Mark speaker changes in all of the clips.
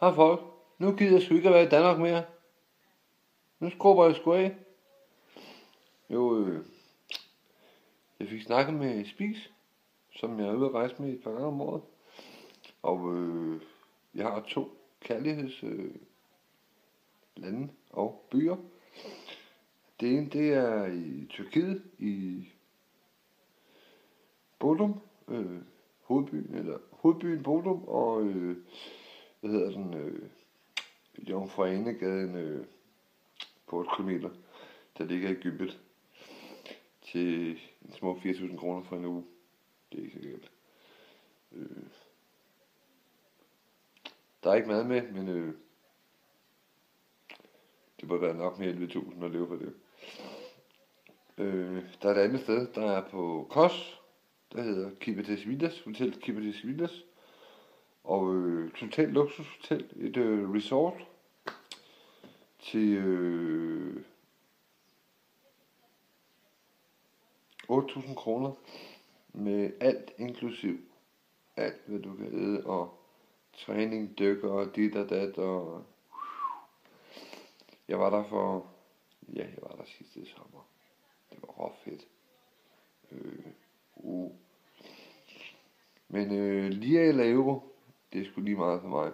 Speaker 1: Hej folk, nu gider jeg sgu ikke at være i Danmark mere. Nu skrubber jeg sgu af. Jo, jeg fik snakket med Spis, som jeg er ude at rejse med et par gange om året. Og jeg har 2 lande og byer. Det ene, det er i Tyrkiet, i Bodrum, hovedbyen Bodrum, og Jomfru Ane-gaden på 8 kilometer, der ligger i Gybet, til en små 4.000 kroner for en uge. Det er ikke så galt. Der er ikke mad med, men det må være nok med 11.000 at leve for det. Der er et andet sted, der er på Kos, der hedder Kibbutz Villas, Hotel Kibbutz Villas, og totalt luksushotel, et resort til 8.000 kroner med alt inklusiv. Alt hvad du kan æde, og træning, dykker og dit og dat, og jeg var der sidste sommer. Det var råt fedt. Men lige eller euro, det er sgu lige meget for mig.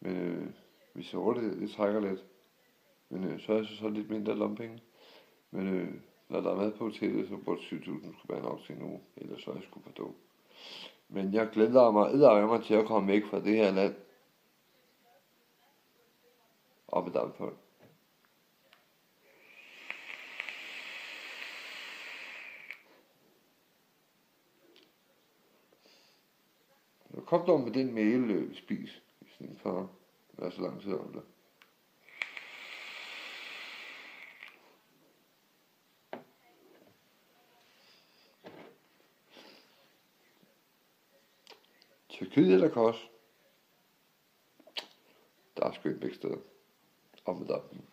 Speaker 1: Men hvis jeg det trækker lidt. Men så er jeg så lidt mindre lompenge. Men når der er mad på hotellet, så burde 7.000 skulle være nok til en uge. Ellers så er jeg sgu for dum. Men jeg glæder mig til at komme væk fra det her land. Og med dampfolk. Kom dog med den mail, Spis, i stedet for at være så lang tid om det. Tyrkiet eller Kos? Der er sgu ikke begge steder. Og med dampen.